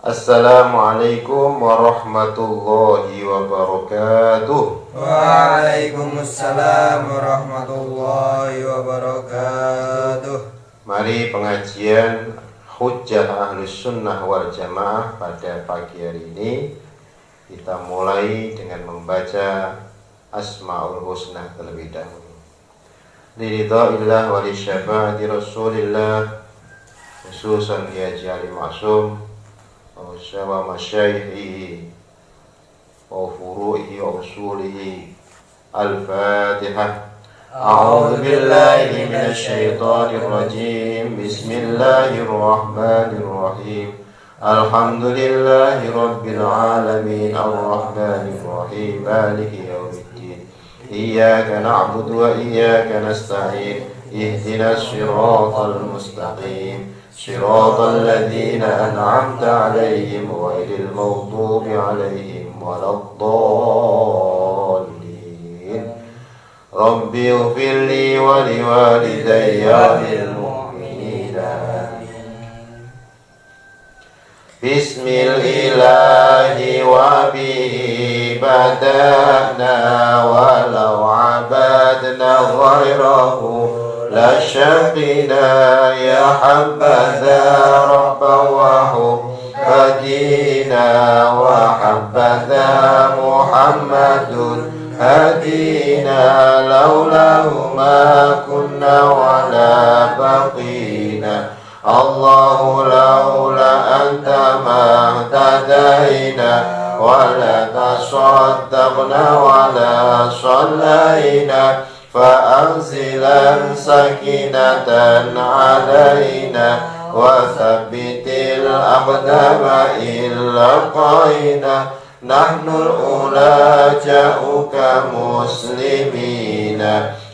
Assalamualaikum warahmatullahi wabarakatuh. Waalaikumsalam warahmatullahi wabarakatuh. Mari pengajian Hujjah Ahlus Sunnah wal Jamaah pada pagi hari ini kita mulai dengan membaca Asmaul Husna terlebih dahulu. Liridha'illah wa li syafaati Rasulillah, khususan Kiai Ali Ma'sum wa masyayikhihi wa furu'ihi wa usulihi. Al-Fatihah. A'udzu billahi minasy syaithanir rajim. Bismillahirrahmanirrahim. Alhamdulillahi rabbil alamin arrahmanir rahim maliki yaumiddin. Iyyaka na'budu wa iyyaka nasta'in. Ihdinas siratal mustaqim. Shiratal ladzina an'amta 'alaihim ghairil maghdubi 'alaihim waladdallin. Rabbi ighfirli wa liwalidayya wal mu'minin. Bismillahi wa bihi bada'na walau 'abadna ghairahu la syaqina ya habbaza rabba wa hadina wa habbaza Muhammadun hadina laulahu ma kunna wa la baqina Allahu laula anta ma tadaina wa la tasaddaqna wa la sallaina فأنزلا سكينة علينا وثبت الأقدام إن لقينا نحن الأولى جاءوك مسلمين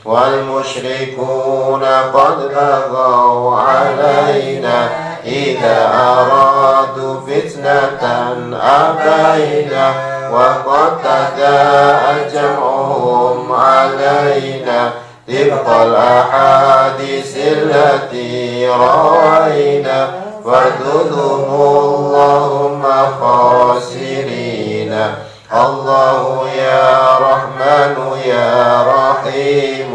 والمشركون قد بغوا علينا إذا أرادوا فتنة أبينا وقد تداعى جمعهم علينا طبق الأحاديث التي روينا فارددهم اللهم خاسرين. الله يا رحمن يا رحيم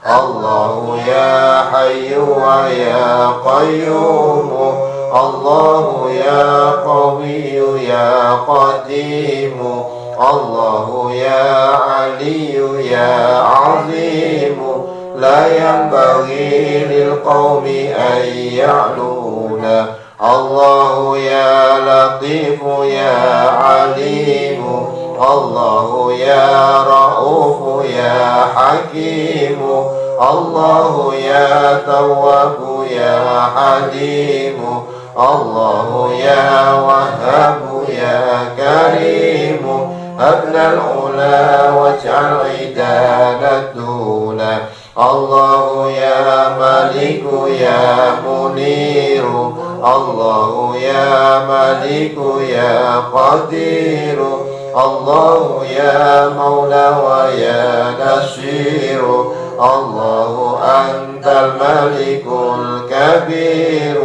الله يا حي ويا قيوم الله يا قوي يا قديم الله يا علي يا عظيم لا ينبغي للقوم أن يعلون الله يا لطيف يا عليم الله يا رؤوف يا حكيم الله يا تواب يا حليم الله يا وهاب يا كريم أبنى العلا واجعل عيدانا الدولا الله يا ملك يا منير الله يا ملك يا قدير الله يا مولى ويا نصير الله أنت الملك الكبير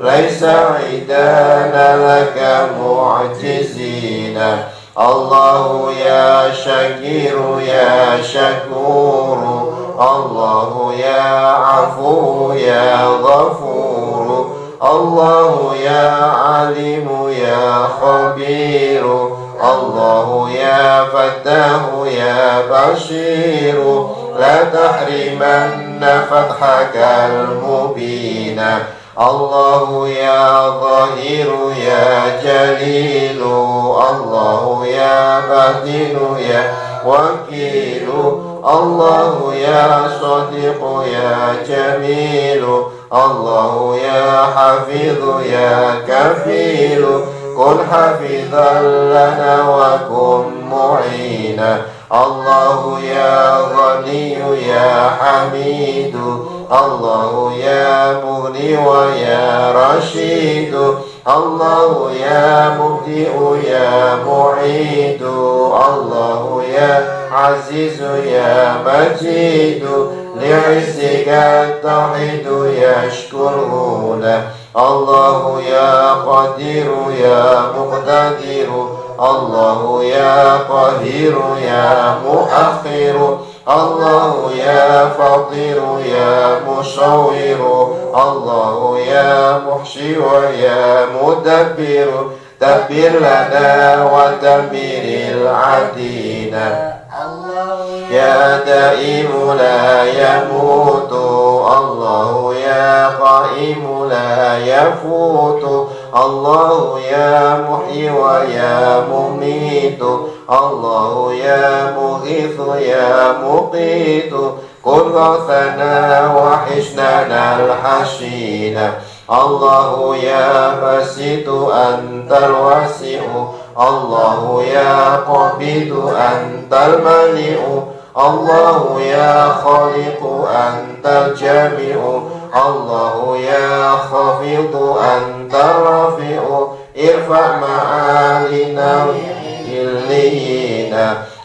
ليس عيدانا لك معجزين الله يا شكير يا شكور الله يا عفو يا غفور الله يا عليم يا خبير الله يا فتاه يا بشير لا تحرمن فتحك المبين الله يا ظهير يا جليل الله يا بدين يا وكيل الله يا صديق يا جميل الله يا حفيظ يا كفيل كن حفيظا لنا وكن معينا الله يا غني يا حميد الله يا مغني ويا رشيد الله يا مبدئ يا معيد الله يا عزيز يا مجيد لعزك التوحيد يشكره له الله يا قدير يا مقتدر الله يا قهير يا مؤخر الله يا فاطر يا مصور الله يا محشي ويا مدبر دبر لنا ودبر العدين يا دائم لا يموت الله يا قائم لا يفوت الله يا محيي ويا مميت الله يا مغيث يا مقيت كن غوثنا وحشننا الحشين الله يا باسط أنت الواسع الله يا قابض أنت المانع الله يا خالق أنت الجامع الله يا خافض أنت الرافع ارفع معالينا إليين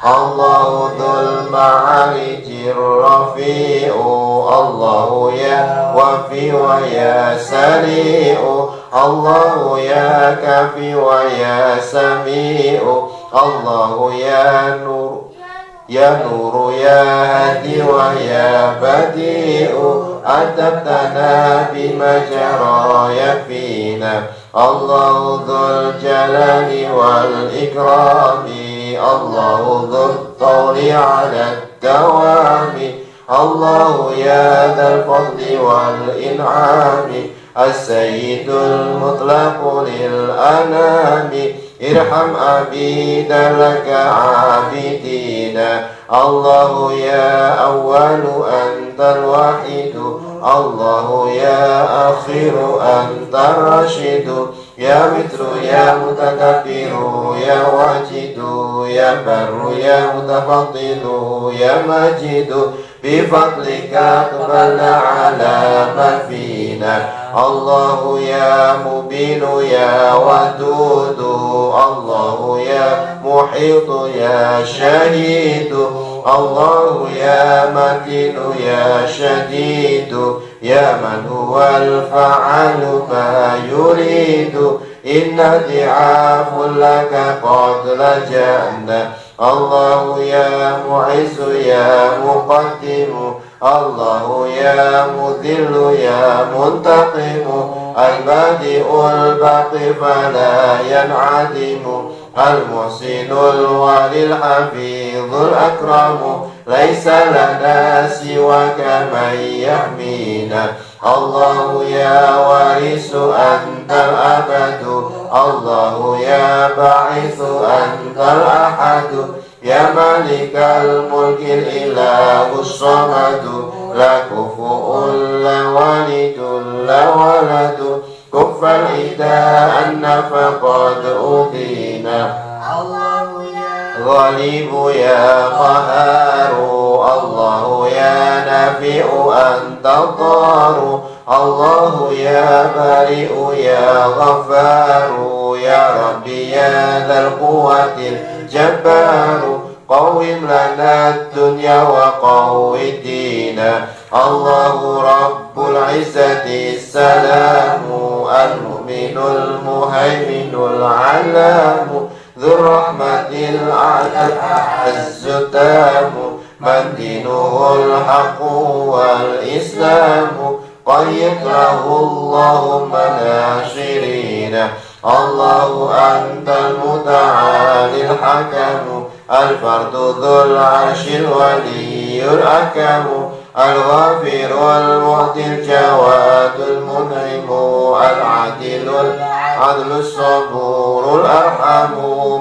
الله ذو المعارج الرفيع الله يا وفي ويا سريع الله يا كافي ويا سميع الله يا نور يا نور يا هادي ويا بديع أدبتنا بما جرى يكفينا الله ذو الجلال والإكرام الله ذو الطول على الدوام الله يا ذا الفضل والإنعام السيد المطلق للأنام ارحم عبيد لك عابدين الله يا أول أنت الوحيد الله يا أخير أنت الرشيد يا متر يا متكبر يا واجد يا بر يا متفضل يا مجيد بفضلك اقبل على ما فينا الله يا مبين يا ودود الله يا محيط يا شهيد الله يا متين يا شديد يا من هو الفعال ما يريد إن ضعاف لك قد لجأنا الله يا معز يا مقدم الله يا مذل يا منتقم البادئ الباقي فلا ينعدم المحسن الولي الحفيظ الأكرم ليس لنا سواك من يحمينا الله يا وارث أنت الأبد الله يا باعث أنت الأحد يا مالك الملك الإله الصمد لا كفؤ لا والد لا ولد كف الإداء أن فقد أوتينا غالب يا قهار الله يا نافع أنت الضار الله يا بريء يا غفار يا ربي يا ذا القوة الجبار قوم لنا الدنيا وقوم الدين الله رب العزة السلام المؤمن المهيمن العلام ذو الرحمة الأعز التام من دينه الحق والإسلام قيد له اللهم ناشرين الله أنت المتعالي الحكم الفرد ذو العرش الولي الأكرم الغافر المعطي الجواد المنعم العدل العدل الصبور الأرحم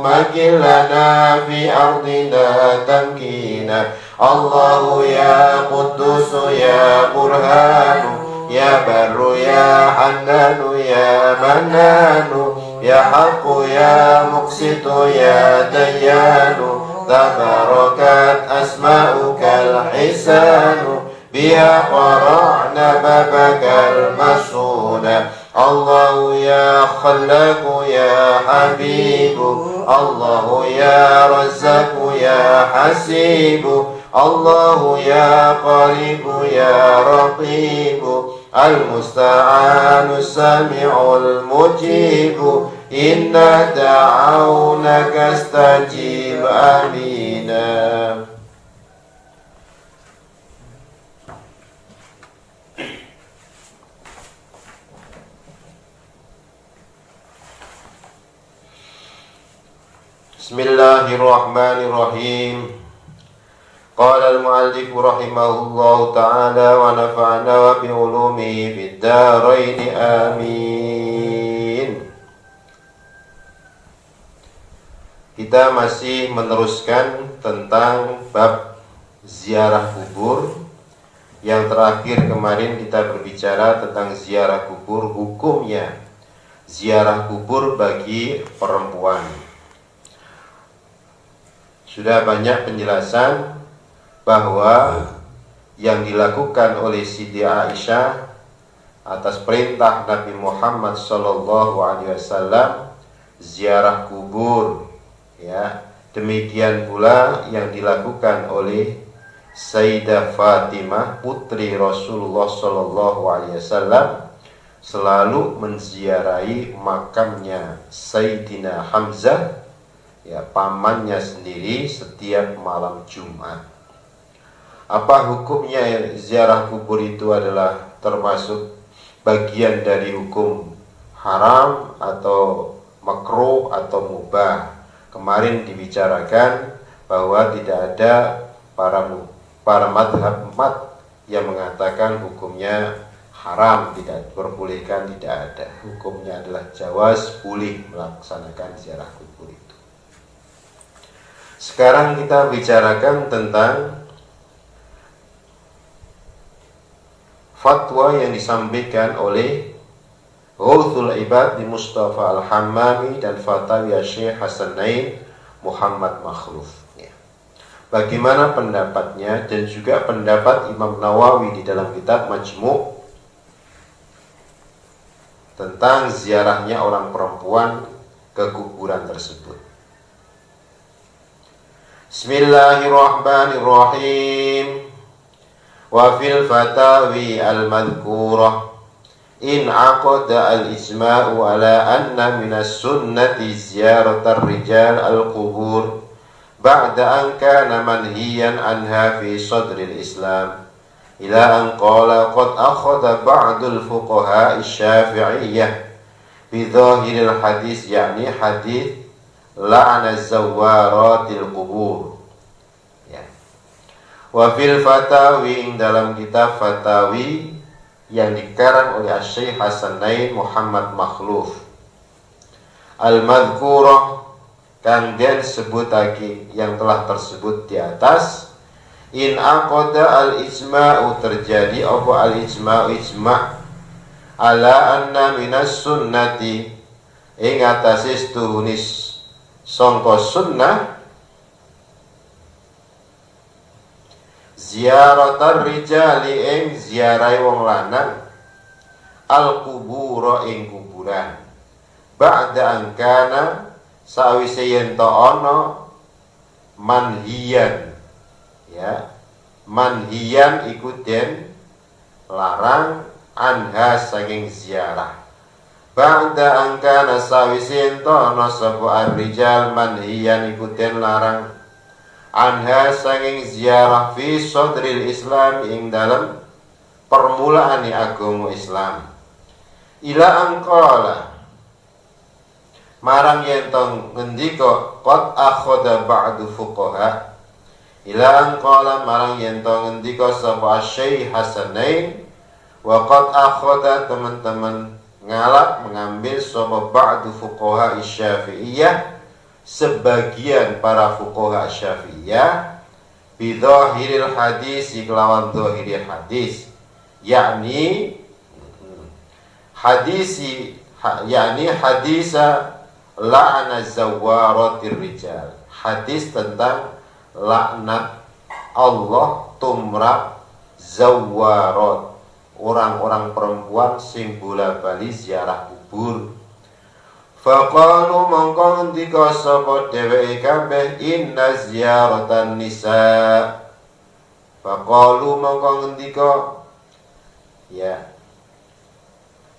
مكن لنا في أرضنا تمكينا الله يا قدوس يا برهان يا بر يا حنان يا منان يا حق يا مقسط يا ديان تباركت أسماؤك الحسان بها قرعنا بابك المسون الله يا خلاق يا حبيب الله يا رزاق يا حسيب الله يا قريب يا رقيب المستعان السميع المجيب إنا دعونك استجيب آمين. Bismillahirrahmanirrahim. Qala al-mu'allif rahimahullahu ta'ala wa nafa'na wa bi ulumihi fid dharain amin. Kita masih meneruskan tentang bab ziarah kubur. Yang terakhir kemarin kita berbicara tentang ziarah kubur, hukumnya ziarah kubur bagi perempuan. Sudah banyak penjelasan bahwa yang dilakukan oleh Siti Aisyah atas perintah Nabi Muhammad SAW ziarah kubur, ya. Demikian pula yang dilakukan oleh Sayyidah Fatimah putri Rasulullah SAW selalu menziarahi makamnya Sayyidina Hamzah, ya, pamannya sendiri setiap malam Jumat. Apa hukumnya ziarah kubur itu adalah termasuk bagian dari hukum haram atau makruh atau mubah? Kemarin dibicarakan bahwa tidak ada para madhab yang mengatakan hukumnya haram, tidak diperbolehkan, tidak ada. Hukumnya adalah jawaz, boleh melaksanakan ziarah kubur itu. Sekarang kita bicarakan tentang fatwa yang disampaikan oleh Ghawthul Ibad di Mustafa Al-Hammami dan Fatawi Syekh Hasanain Muhammad Makhluf. Ya. Bagaimana pendapatnya dan juga pendapat Imam Nawawi di dalam kitab Majmu' tentang ziarahnya orang perempuan ke kuburan tersebut. Bismillahirrahmanirrahim. Wa fil fatawi al-madhkurah in aqada al-ijma'u ala anna minas sunnati ziyaratar rijal al-qubur ba'da an kana manhiyan anha fi sadril islam ila an qala qad akhadha ba'dul fuqaha asy-syafi'iyyah bi dhahiril hadis, yakni hadis la'ana zawaratil qubur, ya. Wa fil fatawi, dalam kitab fatawi yang dikarang oleh Syekh Hasanain Muhammad Makhluf al-madhkurah kang den sebut lagi yang telah tersebut di atas, in aqada al-ijma'u, terjadi apa al-ijma'u, ijma' ala anna minas sunnati, ing atase tuhunis sangka sunnah ziaratar rijali, ing ziarai wong lanang al-kubura, ing kuburan ba'da angkana sawise yen ta ana manhiyan, ya, manhiyan iku den larang anha saking ziarah. Ba'da angkana sawise ento ana sapa ar-rijal manhiyan iku den larang anha saking ziarah fi sadril Islam, ing dalam permulaane agama Islam. Ila angqala, marang yen to ngendika qad akhadha ba'du fuqaha, ila angqala marang yen to ngendika sapa Syekh Hasanain wa qad akhadha, teman-teman ngalap mengambil sapa ba'du fuqaha Syafi'iyah, sebagian para fuqaha Syafi'iyah bi dhahiril hadis, kelawan dhahiril hadis, yakni hadisa la'na zawaratir rijal, hadis tentang laknat Allah tumrap zawarat, orang-orang perempuan sing bola-bali ziarah kubur. Faqalu mongko ngendika sapa dheweke kabeh inna ziyaratan nisa, faqalu mongko ngendika Ya.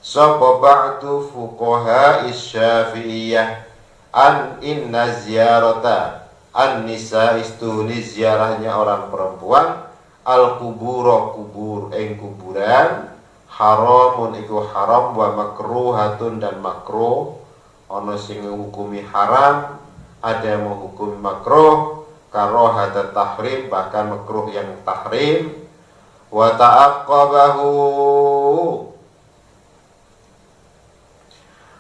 Sapa ba'du fuqaha Syafi'iyah an inna ziyarata an nisa istuni ziarahnya orang perempuan al kuburo kubur ing kuburan haramun iku haram wa makruhatun dan makruh. Ana sing menghukumi haram, ada yang menghukumi makruh, karohata tahrim bahkan makruh yang tahrim. Wa ta'aqqabahu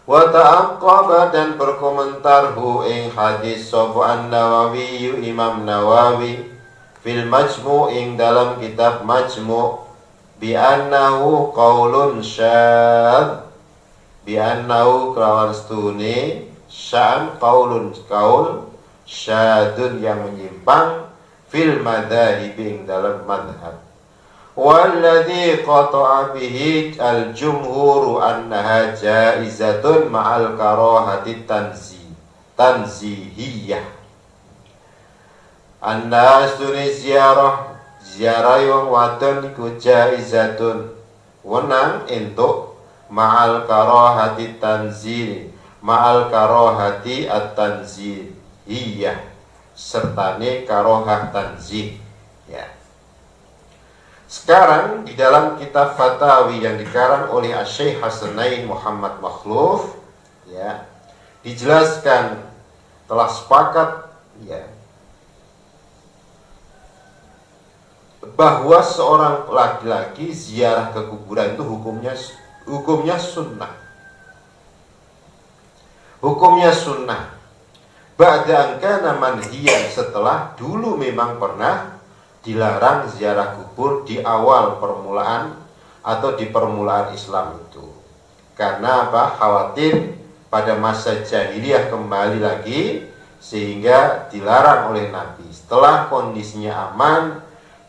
wa ta'aqqaba dan berkomentar hu ing hadis sapa An-Nawawi Imam Nawawi fil Majmu' ing dalam kitab Majmu' bi annahu qaulun syadz bi annahu kelawan stune sya'an qaulun qaul syadun yang menyimpang fil madzhab ing dalam madhab. Walladzi qata'a bihi al-jumhur annaha jaizatun ma'al karahati tanzihiyah. An-nasuni ziarah yang wadon iku jaizatun wenang entuk ma'al karahati tanzih ma'al karahati at-tanzihiyah sertane karahah tanzih ya. Sekarang di dalam kitab Fatawi yang dikarang oleh Syekh Hasanain Muhammad Makhluf ya, dijelaskan telah sepakat ya bahwa seorang laki-laki ziarah ke kuburan itu hukumnya sunnah. Hukumnya sunnah. Ba'da kana manhiyan setelah dulu memang pernah dilarang ziarah kubur di awal permulaan atau di permulaan Islam itu. Karena apa? Khawatir pada masa jahiliyah kembali lagi sehingga dilarang oleh Nabi. Setelah kondisinya aman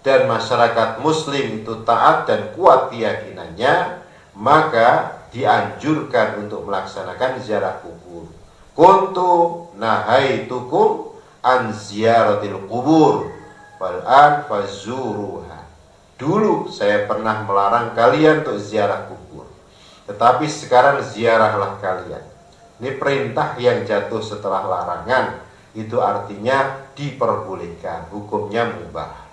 dan masyarakat muslim itu taat dan kuat keyakinannya, maka dianjurkan untuk melaksanakan ziarah kubur. Kuntu nahaitukum an ziyaratil kubur wal'an fazuruha. Dulu saya pernah melarang kalian untuk ziarah kubur, tetapi sekarang ziarahlah kalian. Ini perintah yang jatuh setelah larangan. Itu artinya diperbolehkan, hukumnya mubah.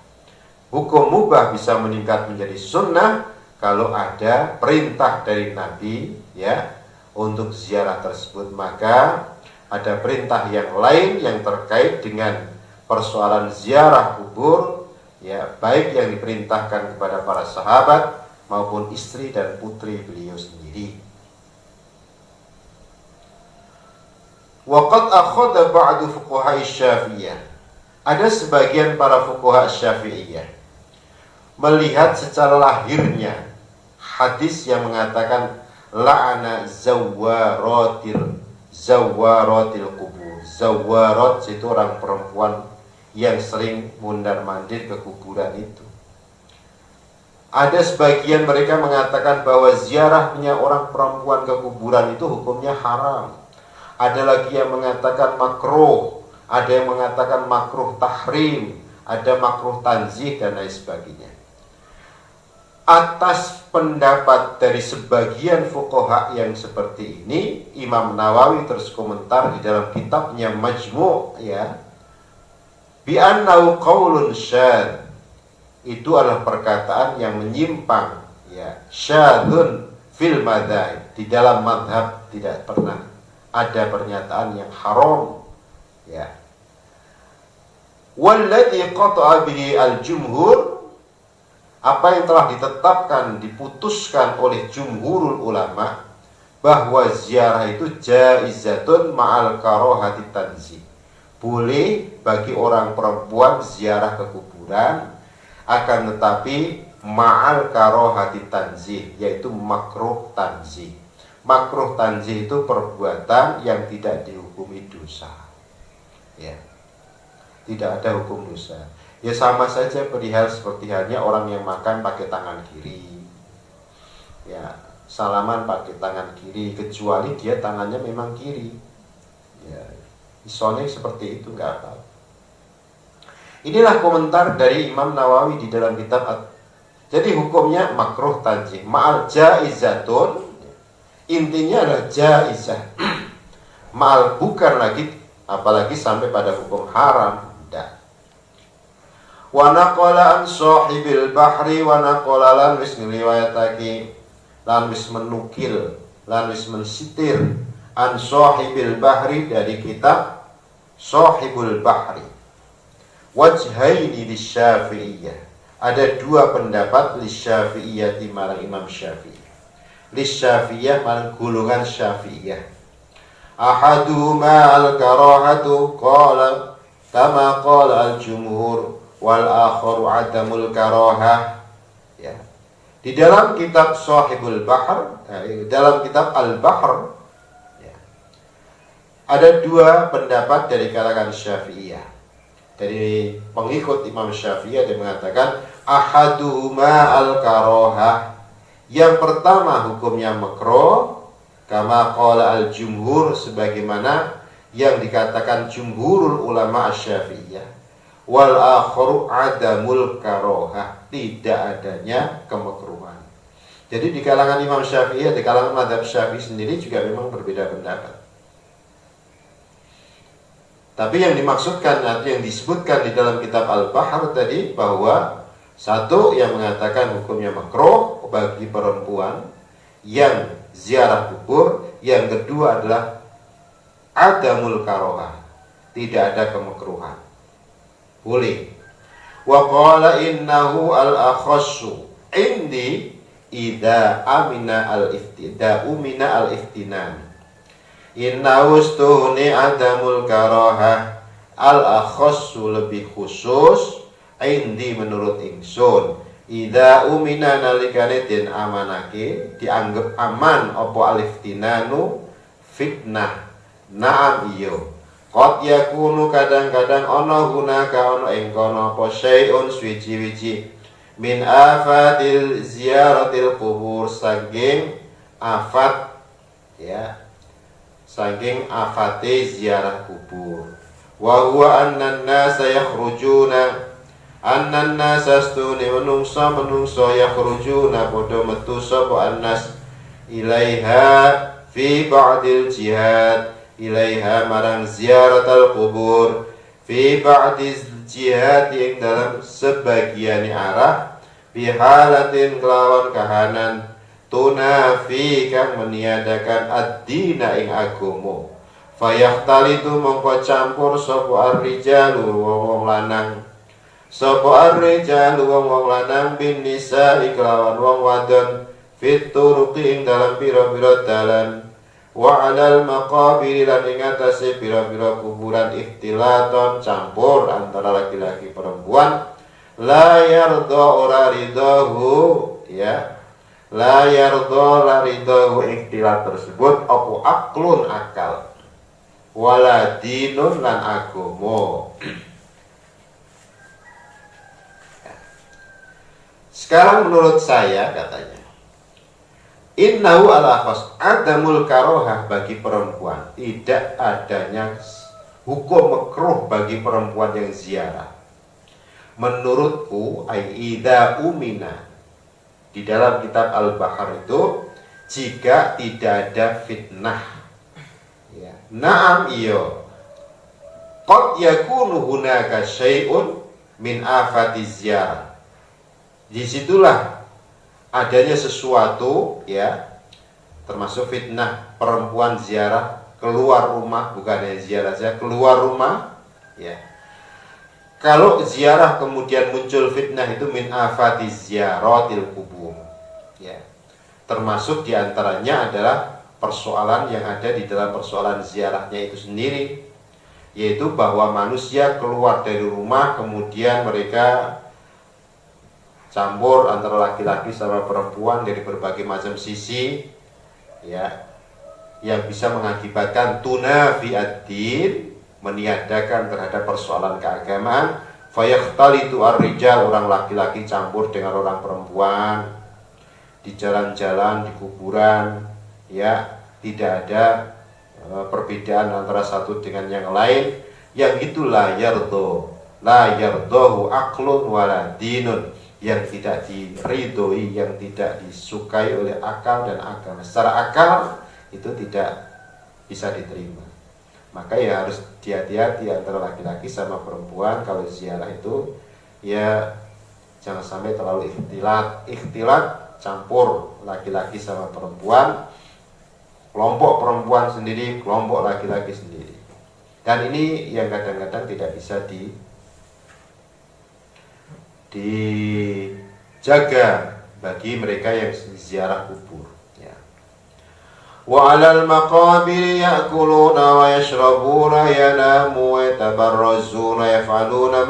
Hukum mubah bisa meningkat menjadi sunnah kalau ada perintah dari Nabi ya untuk ziarah tersebut. Maka ada perintah yang lain yang terkait dengan persoalan ziarah kubur ya, baik yang diperintahkan kepada para sahabat maupun istri dan putri beliau sendiri. Wa qad akhadha ba'du fuqaha Syafi'iyah. Ada sebagian para fuqaha Syafi'iyah melihat secara lahirnya hadis yang mengatakan la'ana zawaratil kubur. Zawarat itu orang perempuan yang sering mundar-mandir ke kuburan itu. Ada sebagian mereka mengatakan bahwa ziarahnya orang perempuan ke kuburan itu hukumnya haram. Ada lagi yang mengatakan makruh, ada yang mengatakan makruh tahrim, ada makruh tanzih dan lain sebagainya. Atas pendapat dari sebagian fuqaha yang seperti ini, Imam Nawawi terus komentar di dalam kitabnya Majmu' ya, bi annahu qaulun syadz, itu adalah perkataan yang menyimpang ya, syadzun fil madzhab, di dalam madhab tidak pernah ada pernyataan yang haram ya. Walladzi qata'a bihi al-jumhur, apa yang telah ditetapkan, diputuskan oleh jumhurul ulama bahwa ziarah itu jaizatun ma'al karahati tanzih. Boleh bagi orang perempuan ziarah ke kuburan, akan tetapi ma'al karahati tanzih, yaitu makruh tanzih. Makruh tanzih itu perbuatan yang tidak dihukumi dosa. Ya. Tidak ada hukum dosa. Ya sama saja perihal seperti halnya orang yang makan pakai tangan kiri. Ya, salaman pakai tangan kiri, kecuali dia tangannya memang kiri. Ya, isone seperti itu enggak apa. Inilah komentar dari Imam Nawawi di dalam kitab Jadi hukumnya makruh tanjih ma'al jaizatun, intinya adalah jaizah. Ma'al bukan lagi, apalagi sampai pada hukum haram. Tidak. Wa naqala an sahibil bahri, wa naqala lan wis ngriwayatake, lan wis menukil, lan wis mensitir an sahibil bahri dari kitab Sahibul Bahri. Wajhaini lisyafi'iyah, ada dua pendapat lisyafi'iyah di marang Imam Syafi'i. Lisyafi'iyah marang golongan Syafi'iyah. Ahaduhuma al-karahatu qala kama qala al-jumhur wal akharu adamul karahah. Ya. Di dalam kitab Sahibul Bahr, dalam kitab Al-Bahr, ya, ada dua pendapat dari kalangan Syafi'iyah. Dari pengikut Imam Syafi'i ada yang mengatakan ahaduhuma al-karahah. Yang pertama hukumnya makruh, kama qala al-jumhur, sebagaimana yang dikatakan jumhurul ulama Syafi'iyah. Wal akharu adamul karahah, tidak adanya kemakruhan. Jadi di kalangan Imam Syafi'i, di kalangan mazhab Syafi'i sendiri juga memang berbeda pendapat. Tapi yang dimaksudkan atau yang disebutkan di dalam kitab Al-Bahr tadi, bahwa satu yang mengatakan hukumnya makruh bagi perempuan yang ziarah kubur, yang kedua adalah adamul karohah, tidak ada kemakruhan, boleh. Wa qala innahu al-akhassu indi idza amina al-iftinan. Inna ustuhni adamul karahah, al-akhassu lebih khusus, indi menurut ingsun, idza umina nalikane den amanake, dianggap aman apa aliftinanu fitnah. Naam iyo, qad yakunu kadang-kadang ana gunaka ana ing kono apa syai'un suci-wici min afatil ziyaratil kubur, saking afat, ya, saking afate ziarah kubur. Wa huwa annan nasa yakhrujuna, annan nasa stune menungso yakhrujuna padha metu sapa annas ilaiha fi ba'dil jihad, ilaiha marang ziaratal kubur, fi ba'dil jihad ing dalam sebagian arah, bihalatin kelawan kahanan tunafi kang meniadakan ad-dina ing agama, fayahtalitu mongko campur sapa ar-rijalu wong lanang, sapa ar-rijalu wong lanang bin nisa iklawan wong wadon, fit turuqi ing dalam pira-pira dalan, wa 'alal maqabir lan ing atase pira-pira kuburan, ikhtilaton campur antara laki-laki perempuan, la yarda ora ridahu, ya, la yarda la ridahu ikhtilat tersebut apa aklun akal, wala dinun lan agomo. Sekarang menurut saya, katanya, innahu ala khas adamul karohah, bagi perempuan tidak adanya hukum makruh bagi perempuan yang ziarah. Menurutku ai idza umina, di dalam kitab Al-Bahr itu, jika tidak ada fitnah, ya. Naam iyo, qad yakunu hunaka syai'un min afati ziyarah, disitulah adanya sesuatu, ya, termasuk fitnah perempuan ziarah keluar rumah, bukan hanya ziarah saja, keluar rumah, ya. Kalau ziarah kemudian muncul fitnah, itu min afati ziyaratil kubur, ya. Termasuk diantaranya adalah persoalan yang ada di dalam persoalan ziarahnya itu sendiri, yaitu bahwa manusia keluar dari rumah, kemudian mereka campur antara laki-laki sama perempuan dari berbagai macam sisi, ya, yang bisa mengakibatkan tunafi ad-din, meniadakan terhadap persoalan keagamaan, fayakhtalitu ar-rijal, orang laki-laki campur dengan orang perempuan di jalan-jalan, di kuburan, ya, tidak ada perbedaan antara satu dengan yang lain, yang itu la yardahu aklun wala dinun, yang tidak diridhoi, yang tidak disukai oleh akal dan agama. Secara akal itu tidak bisa diterima. Maka ya harus hati-hati antara laki-laki sama perempuan. Kalau ziarah itu ya jangan sampai terlalu ikhtilat campur laki-laki sama perempuan, kelompok perempuan sendiri, kelompok laki-laki sendiri. Dan ini yang kadang-kadang tidak bisa dijaga bagi mereka yang ziarah kubur. Ya. Wa 'alal maqabir ya'kuluna wa yashrabuna yanamu wa yatabarrazuna yaf'aluna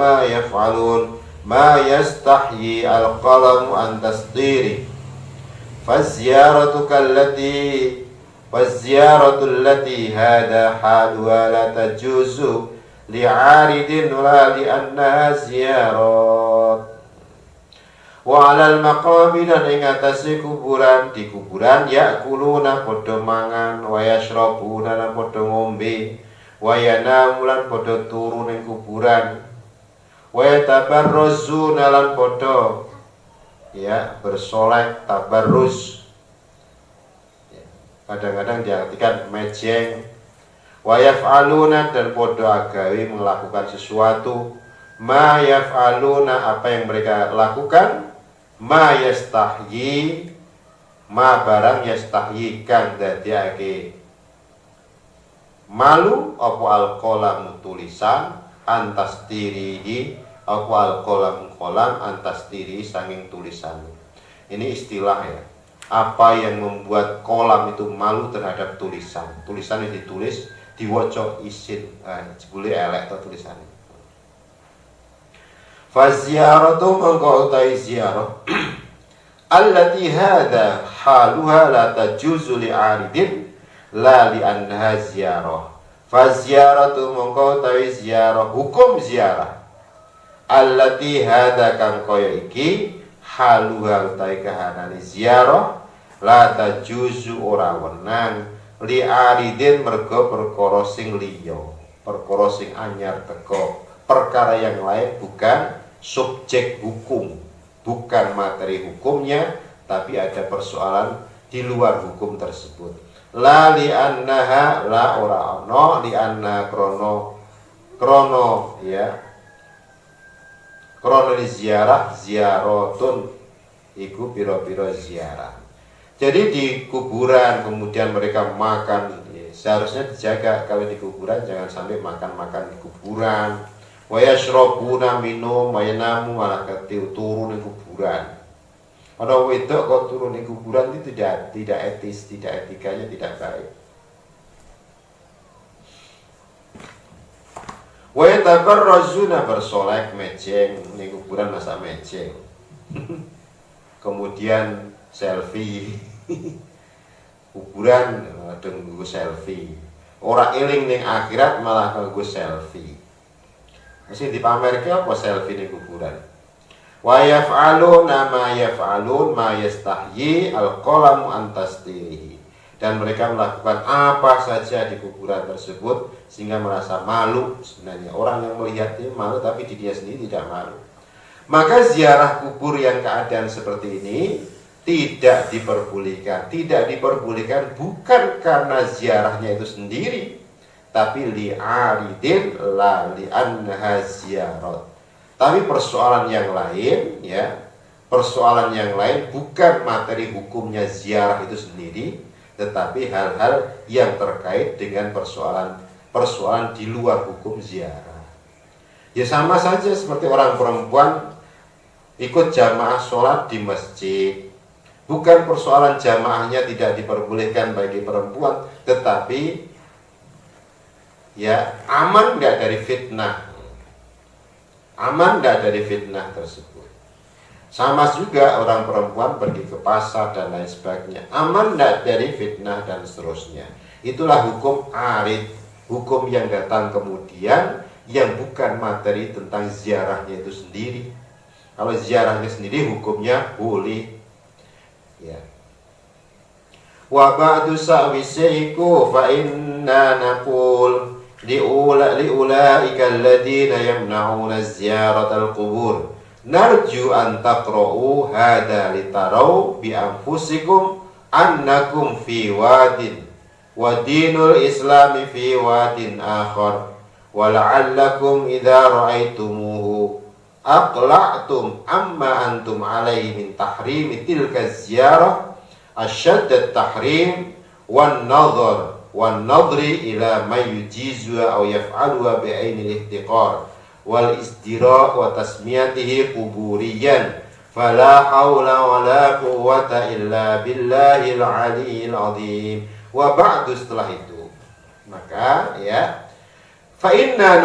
ma yastahyi al-qalam an tasdiri فالزيارة التي هذا حالها لا تجوز لعارض ولا لأنها زيارات. وعلى المقابر dan ing atase kuburan, di kuburan yakuluna padha mangan, wa yashrabuna lan padha ngombe, wa yanamu lan padha turu ning kuburan, wa yatabarrazuna lan padha ya bersolek tabarruz. Kadang-kadang diartikan mejeng. Wa yaf'aluna dan podo agawe melakukan sesuatu. Ma yaf'aluna apa yang mereka lakukan. Ma yastahyi ma barang yastahyi kang dadiake malu apa al-qalam tulisan antas dirihi apa al-qalam kolam antas diri sanging tulisan. Ini istilah ya. Apa yang membuat kolam itu malu terhadap tulisan. Tulisan yang ditulis diwoco isin, jebule elek to tulisannya. Fa ziyaratu mangko utai ziarah allati hadha haluha la tajuzu li aridin la li annaha ziyarah. Fa ziyaratu mangko utai ziarah, hukum ziarah allati hadha kang kaya iki haluha utai kahanane ziarah la tajuzu ora wenang li aridin mergo perkara sing liya, perkara sing anyar teko, perkara yang lain bukan subjek hukum, bukan materi hukumnya, tapi ada persoalan di luar hukum tersebut. La li annaha la ora ana li anna krono ya krono ziarah ziaratun iku pira-pira ziarah. Jadi di kuburan kemudian mereka makan, ya, seharusnya dijaga kalau di kuburan jangan sampai makan-makan di kuburan. Wa yashrabuna minum wa yanamu malah turun di kuburan. Ada wedok kok turun di kuburan itu tidak etis, tidak etikanya tidak baik. Wa yatabarrazuna bersolek mejeng di kuburan masa mejeng. Kemudian selfie kuburan dengan selfie, orang eling ning akhirat malah nganggo selfie. Mesti dipamerke apa selfie ning kuburan. Wa yaf'aluna ma yaf'alun ma yastahyi al-qalam an tasdirihi. Dan mereka melakukan apa saja di kuburan tersebut sehingga merasa malu. Sebenarnya orang yang melihatnya malu tapi di dia sendiri tidak malu. Maka ziarah kubur yang keadaan seperti ini tidak diperbolehkan. Tidak diperbolehkan bukan karena ziarahnya itu sendiri, tapi li'aridin la li'annaha ziyarat. Tapi persoalan yang lain ya, persoalan yang lain bukan materi hukumnya ziarah itu sendiri, tetapi hal-hal yang terkait dengan persoalan di luar hukum ziarah. Ya sama saja seperti orang perempuan ikut jamaah sholat di masjid. Bukan persoalan jamaahnya tidak diperbolehkan bagi perempuan, tetapi ya aman nggak dari fitnah, aman nggak dari fitnah tersebut. Sama juga orang perempuan pergi ke pasar dan lain sebagainya, aman nggak dari fitnah dan seterusnya. Itulah hukum arid, hukum yang datang kemudian yang bukan materi tentang ziarahnya itu sendiri. Kalau ziarahnya sendiri hukumnya boleh. Ya. Wa ba'du sa'wisiku fa inna naqul li'ulaika alladhina yamna'una ziyaratal qubur narju an taqra'u hadza litarau bi anfusikum annakum fi wadin wa dinul islami fi wadin akhar wa la'allakum idza ra'aitumuhu aqla'tum amma antum alaihi min tahrimi tilka ziyarah asyadd at-tahrim wan nadri ila may yujizu aw yaf'aluha bi ainil ihtiqar wal istira wa tasmiyatihi quburiyan fala haula wala quwwata illa billahil aliyyil azim. Wa ba'du, setelah itu maka ya fa inna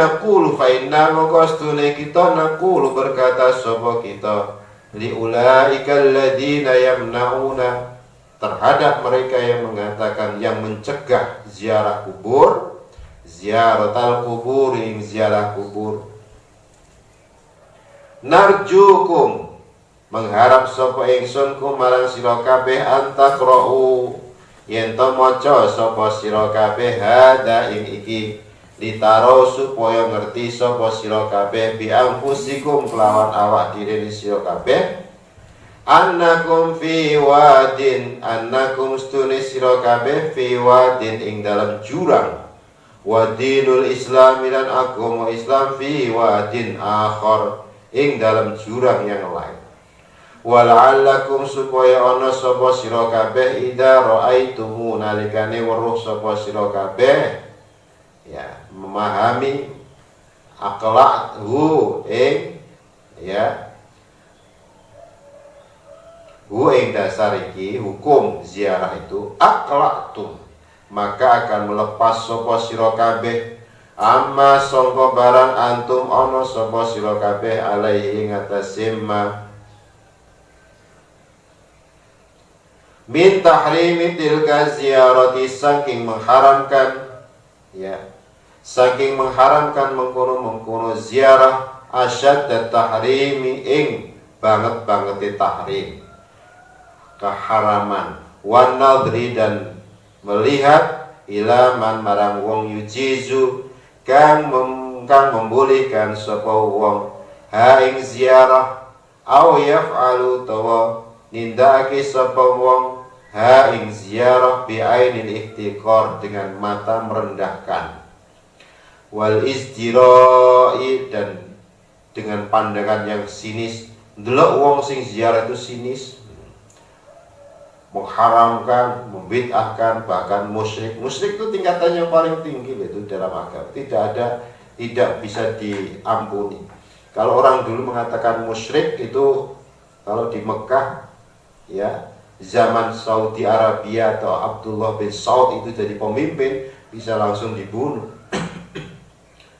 maqastune kita naqulu berkata sapa kita li ulaikal ladina yamnauna terhadap mereka yang mengatakan, yang mencegah ziarah kubur, ziaratal kubur, ing ziarah kubur. Narjukum mengharap sapa ingsun marang sira kabeh antaqra'u yen to maca sapa sira kabeh hada ing iki ditaro supaya ngerti sapa sira kabeh bi anfusikum kelawan awak diri sira kabeh annakum fi wadin, annakum stune sira kabeh fi wadin ing dalam jurang wa dinul islam dan agama Islam fi wadin akhar ing dalam jurang yang lain. Wala'allakum supaya ana sapa sira kabeh idza ra'aitumu nalikane weruh sapa sira kabeh ya memahami aqla'hu ing ya ing dasar iki hukum ziarah itu aqla'tum maka akan melepas sapa sira kabeh amma sangka barang antum ana sapa sira kabeh alaihi ing atase min tahrimi tilka ziyarati saking mengharamkan ya saking mengharamkan mengkono ziarah asyad tahrimi ing banget tahrim keharaman wan nadri dan melihat ilaman marang wong yujizu kang membolehkan sapa wong ha ing ziarah au yaf'alu tawa nindake sapa wong ha ing ziarah bi ainil ihtiqar dengan mata merendahkan wal istira'i dan dengan pandangan yang sinis. Delok wong sing ziarah itu sinis, mengharamkan, membid'ahkan, bahkan musyrik. Musyrik itu tingkatannya yang paling tinggi itu dalam agama. Tidak bisa diampuni. Kalau orang dulu mengatakan musyrik itu kalau di Mekah ya zaman Saudi Arabia atau Abdullah bin Saud itu jadi pemimpin bisa langsung dibunuh.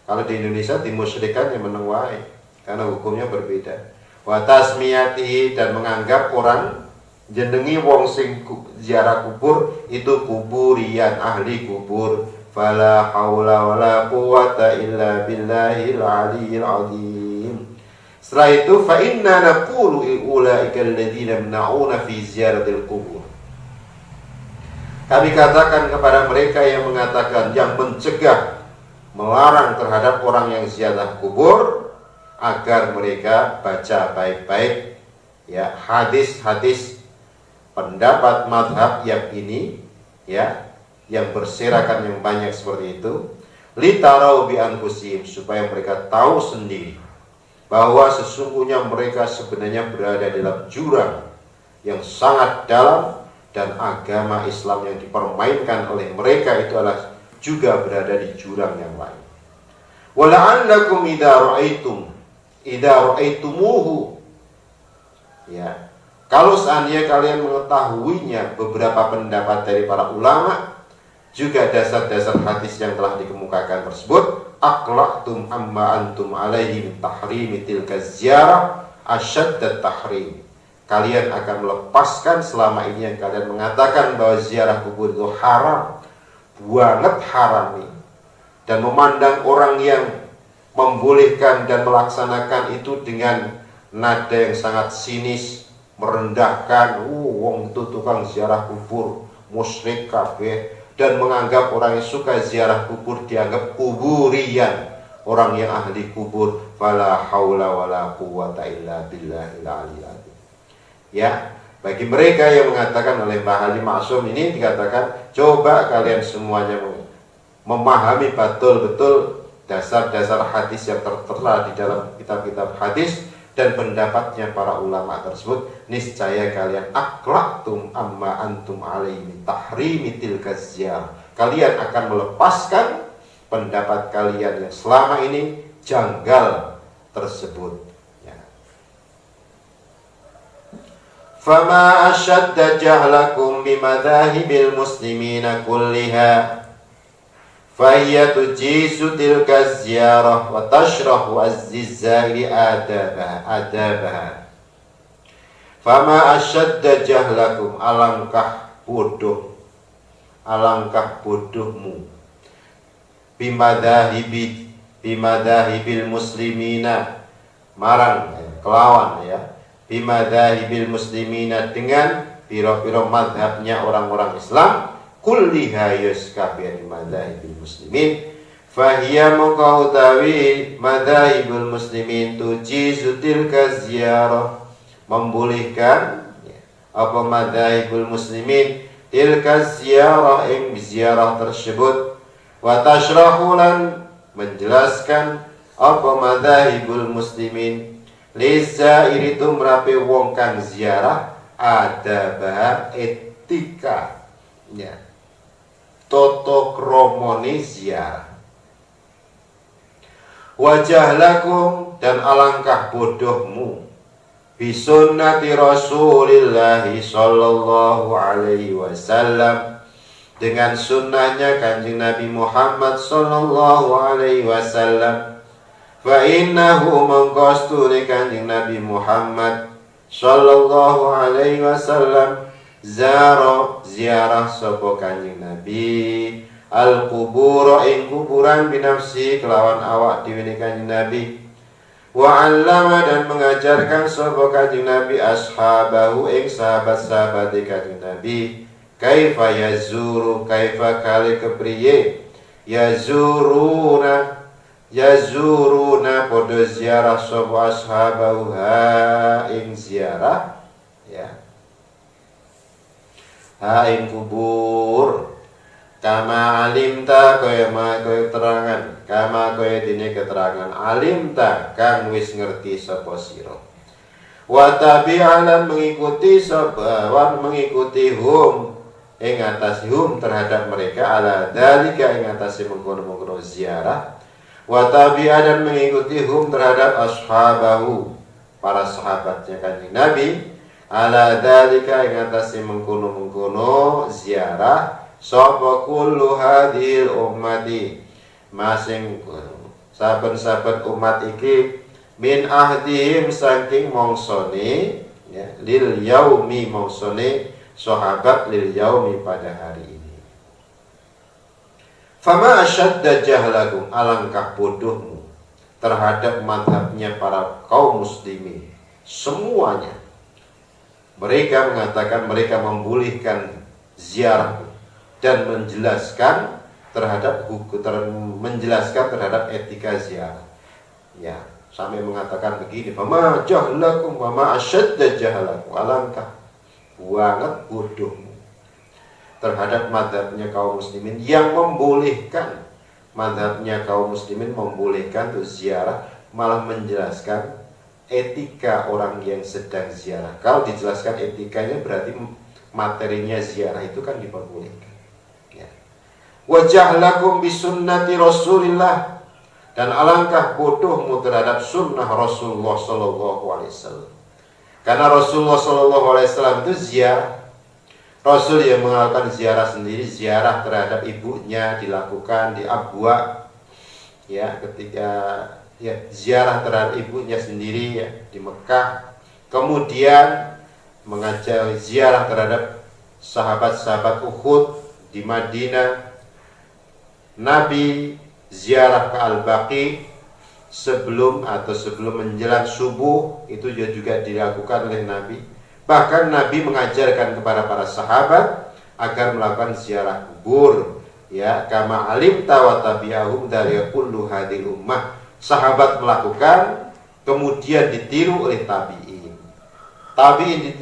Kalau di Indonesia dimusyrikan yang meneng wae karena hukumnya berbeda. Wa tasmiyatihi dan menganggap orang jenengi wong sing ziarah kubur itu kuburian ahli kubur. Fala haula wala quwwata illa billahil aliyyil azim. Setelah itu fa inna naqulu ulaikal ladzina yamna'una fi ziyaratil qubur. Kami katakan kepada mereka yang mengatakan, yang mencegah, melarang terhadap orang yang ziarah kubur, agar mereka baca baik-baik ya hadis-hadis pendapat mazhab yang ini ya, yang berserakan yang banyak seperti itu, litarau bi anfusihim, supaya mereka tahu sendiri bahwa sesungguhnya mereka sebenarnya berada dalam jurang yang sangat dalam, dan agama Islam yang dipermainkan oleh mereka itu adalah juga berada di jurang yang lain. Wala'allakum idza ra'aitumuhu ya, kalau seandainya kalian mengetahuinya, beberapa pendapat dari para ulama juga dasar-dasar hadis yang telah dikemukakan tersebut, aqla'tum amma antum alaihi min tahrimi tilka ziyarah asyaddat tahrim. Kalian akan melepaskan selama ini yang kalian mengatakan bahwa ziarah kubur itu haram, banget haram nih, dan memandang orang yang membolehkan dan melaksanakan itu dengan nada yang sangat sinis, merendahkan, wong itu tukang ziarah kubur, musyrik kabeh, dan menganggap orang yang suka ziarah kubur dianggap kuburian, orang yang ahli kubur, fala haula wala quwwata illa billahil aliyil azim. Ya, bagi mereka yang mengatakan oleh Mbah Haji Ma'sum ini dikatakan, coba kalian semuanya memahami betul-betul dasar-dasar hadis yang tertera di dalam kitab-kitab hadis dan pendapatnya para ulama tersebut, niscaya kalian aklaktum amma antum alaihi tahrimi tilka ziyarah. Kalian akan melepaskan pendapat kalian yang selama ini janggal tersebut. Ya. Fama ashadda jahlakum bimadhahibil muslimina kulliha fahiyya tujisu tilka ziyarah wa tashrahu az-zizzairi adabaha. Fama ashadda jahlakum, alangkah bodohmu bimadhahibil muslimina, marang kelawan ya, bimadhahibil muslimina, dengan piro-piro madhabnya orang-orang Islam, kulliha yuskabir madhahibil muslimin, fahiya muqautawi madhahibul muslimin tujizu tilka ziyarah, membolehkan apa madhahibul muslimin tilka ziyarah, ing ziarah tersebut, wa tashrahu, lan menjelaskan apa madhahibul muslimin lizairi tumrape wong kang ziarah adabah etika ya, toto kromone ziarah. Wajah lakum, dan alangkah bodohmu bisunnati Rasulillahi sallallahu alaihi wasallam, dengan sunnahnya Kanjeng Nabi Muhammad sallallahu alaihi wasallam. Fa innahu mengkosturi Kanjeng Nabi Muhammad sallallahu alaihi wasallam ziarah sapa Kanjeng Nabi al-qubur ing kuburan binafsi kelawan awak dhewe Kanjeng Nabi. Wa 'allama, dan mengajarkan sapa Kanjeng Nabi ashabahu ing sahabat-sahabat Kanjeng Nabi kaifa kali kepriye yazuruna podo ziarah sapa ashabahu ha ing ziarah ya, ha ing kubur, kama alimta kaya terangan, kama kaya dene keterangan alimta kang wis ngerti sapa sira, wa tabi'alan mengikuti hum ing atas hum terhadap mereka, ala dalika ing atas mengkono-mengkono ziarah, wa tabi'a, dan mengikuti hum terhadap ashabahu para sahabatnya Kanjeng Nabi, ala dalika ing atas mengkono-mengkono ziarah, sapa kullu hadhil ummati, masing saben-saben umat iki, min ahdihim saking mongsone ya, lil yaumi mongsone sahabat lil yaumi pada hari ini. Fama asyadda jahlakum, alangkah bodohmu terhadap madhabnya para kaum muslimin semuanya. Mereka mengatakan mereka membolehkan ziarah dan menjelaskan terhadap etika ziarah. Ya, sampai mengatakan begini, fama jahlakum fama asyadda jahlakum, alangkah banget bodohmu terhadap madhabnya kaum muslimin yang membolehkan, madhabnya kaum muslimin membolehkan untuk ziarah, malah menjelaskan etika orang yang sedang ziarah. Kalau dijelaskan etikanya berarti materinya ziarah itu kan diperbolehkan ya. Wajah lakum bisunnati Rasulillah, dan alangkah bodohmu terhadap sunnah Rasulullah sallallahu alaihi wasallam. Karena Rasulullah SAW itu ziarah. Rasul yang melakukan ziarah sendiri, ziarah terhadap ibunya dilakukan di Abwa, ya, ketika ya ziarah terhadap ibunya sendiri ya di Mekah. Kemudian mengajar ziarah terhadap sahabat-sahabat Uhud di Madinah. Nabi ziarah ke Al-Baqi sebelum menjelang subuh, itu juga dilakukan oleh Nabi. Bahkan Nabi mengajarkan kepada para sahabat agar melakukan ziarah kubur ya kama alimta wa tabi'ahum dari kullu hadil ummah. Sahabat melakukan, kemudian ditiru oleh tabi'in. Tabi'in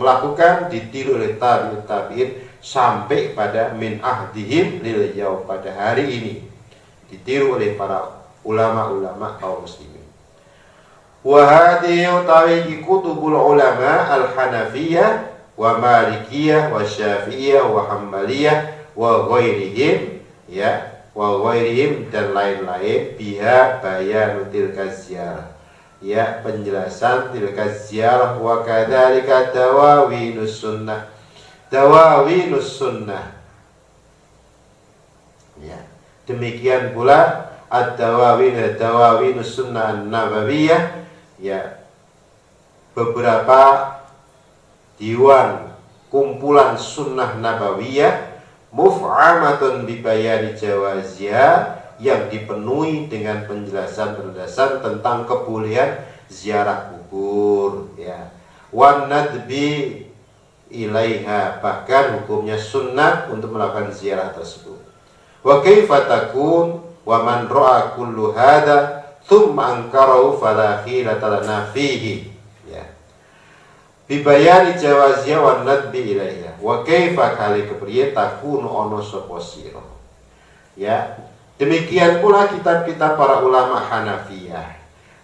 melakukan, ditiru oleh tabi'in sampai pada min ahdihim lil yaum, pada hari ini ditiru oleh para ulama-ulama kaum muslimin. Wa hadhihi utawi kutubul ulama al-Hanafiyah wa Malikiyah wa Syafi'iyah wa Hambaliyah wa ghairihim, ya, wa ghairihim dan lain-lain, biha bayanu tilka ziyarah, ya, penjelasan tilka ziyarah, wa kadzalika dawawinus sunnah, dawawinus sunnah, ya, demikian pula ad-dawawinus sunnah an-nabawiyah, ya, beberapa diwan kumpulan sunnah nabawiyah, muf'amatun bibayani jawaziyah, yang dipenuhi dengan penjelasan-penjelasan tentang kebolehan ziarah kubur, ya, wan nadbi ilaiha, bahkan hukumnya sunnah untuk melakukan ziarah tersebut. Wa kaifa takun wa man ra'a kullu hadza thumma ankarahu fala khilata lana fihi, ya, bibayani jawaziyah wan nadbi ilaiha. Wa kaifa kali kepriye takunu ono sapa sira, ya, demikian pula kitab-kitab para ulama Hanafiyah,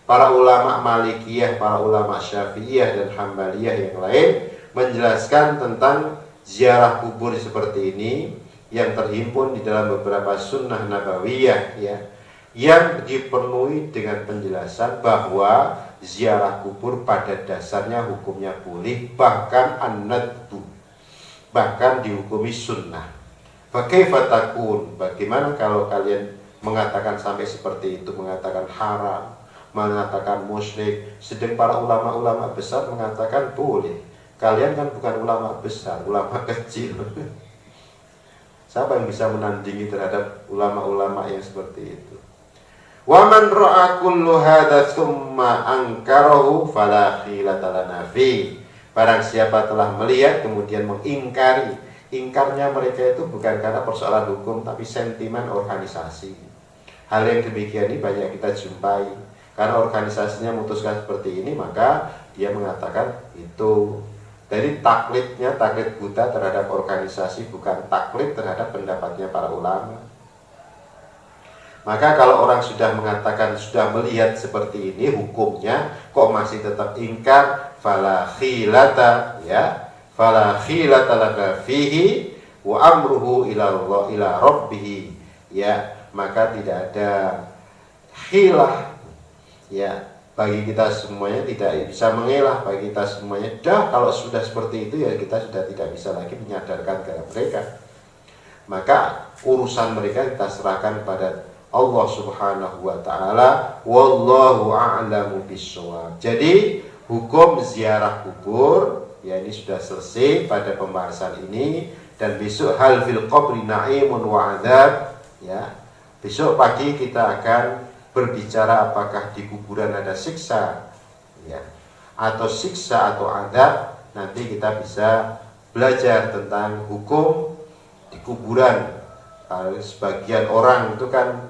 para ulama Malikiyah, para ulama Syafi'iyah dan Hambaliyah yang lain menjelaskan tentang ziarah kubur seperti ini yang terhimpun di dalam beberapa sunnah nabawiyah, ya, yang dipenuhi dengan penjelasan bahwa ziarah kubur pada dasarnya hukumnya boleh, bahkan an-nadbu, bahkan dihukumi sunnah. Fakaifa takun, bagaimana kalau kalian mengatakan sampai seperti itu, mengatakan haram, mengatakan musyrik, sedang para ulama-ulama besar mengatakan boleh. Kalian kan bukan ulama besar, ulama kecil. Siapa yang bisa menandingi terhadap ulama-ulama yang seperti itu? Wa man ra'a kullu hadza tsumma ankarahu fala khilata lana fi. Barang siapa telah melihat kemudian mengingkari, ingkarnya mereka itu bukan karena persoalan hukum tapi sentimen organisasi. Hal yang demikian ini banyak kita jumpai. Karena organisasinya memutuskan seperti ini, maka dia mengatakan itu. Jadi taklidnya taklid buta terhadap organisasi, bukan taklid terhadap pendapatnya para ulama. Maka kalau orang sudah mengatakan, sudah melihat seperti ini hukumnya, kok masih tetap ingkar, fala khilata, ya, fala khilata laka fihi wa amruhu ila Allah ila rabbih, ya, maka tidak ada khilah, ya, bagi kita semuanya, tidak bisa mengelah bagi kita semuanya. Dah kalau sudah seperti itu, ya kita sudah tidak bisa lagi menyadarkan kepada mereka. Maka urusan mereka kita serahkan pada Allah Subhanahu wa ta'ala, wallahu a'lamu bissawab. Jadi hukum ziarah kubur, ya, ini sudah selesai pada pembahasan ini. Dan besok hal fil qabri na'imun wa adzab, ya, besok pagi kita akan berbicara apakah di kuburan ada siksa, ya, atau siksa atau adzab. Nanti kita bisa belajar tentang hukum di kuburan. Sebagian orang itu kan,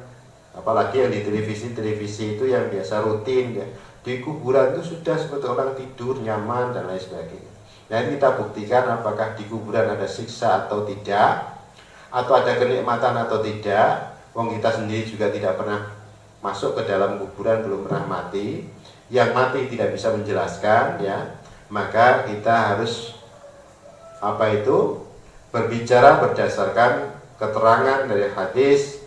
apalagi yang di televisi itu yang biasa rutin, ya, di kuburan itu sudah seperti orang tidur nyaman dan lain sebagainya. Nah, kita buktikan apakah di kuburan ada siksa atau tidak, atau ada kenikmatan atau tidak. Wong kita sendiri juga tidak pernah masuk ke dalam kuburan, belum pernah mati. Yang mati tidak bisa menjelaskan, ya. Maka kita harus berbicara berdasarkan keterangan dari hadis,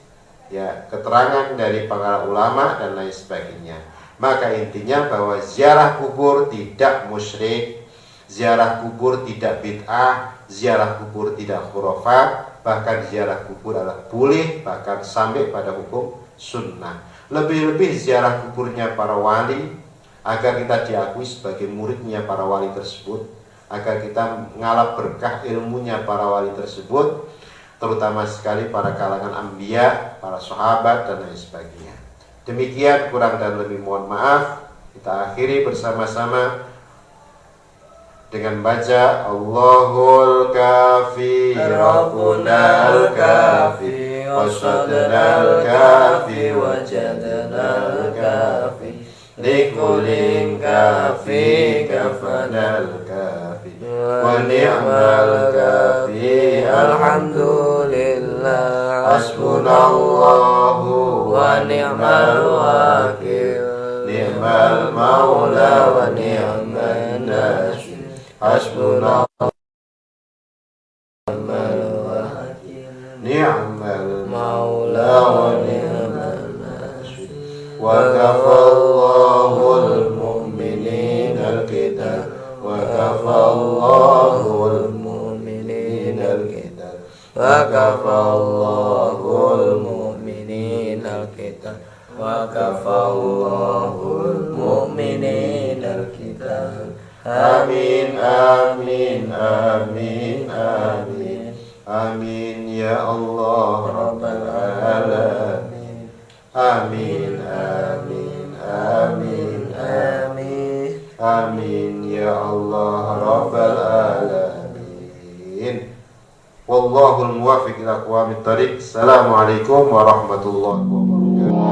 ya, keterangan dari para ulama dan lain sebagainya. Maka intinya bahwa ziarah kubur tidak musyrik, ziarah kubur tidak bid'ah, ziarah kubur tidak khurafat, bahkan ziarah kubur adalah boleh, bahkan sampai pada hukum sunnah. Lebih-lebih ziarah kuburnya para wali, agar kita diakui sebagai muridnya para wali tersebut, agar kita mengalap berkah ilmunya para wali tersebut, terutama sekali para kalangan anbiya, para sahabat dan lain sebagainya. Demikian, kurang dan lebih mohon maaf. Kita akhiri bersama-sama dengan baca Allahul kafi Rabbunal kafi wasadnal kafi wajadnal kafi likulin kafi kafanal kafi wa ni'mal kafi alhamdulillah hasbunallahu wa ni'mal wakil ni'mal maula wa ni'man nasir hasbunallah ni'mal maula wa ni'man nasir wa kafallahul mu'minina al-qital wa kafallahul mu'minina al-qital wa kafallahul mu'minina al-qital wa kafallahul mu'minina al-qital. Amin, amin, amin, amin, amin ya Allah Rabbal alamin. Amin, amin, amin, amin, amin ya Allah Rabbal alamin. Wallahul muwaffiq ila aqwamit thariq. Assalamualaikum warahmatullahi wabarakatuh.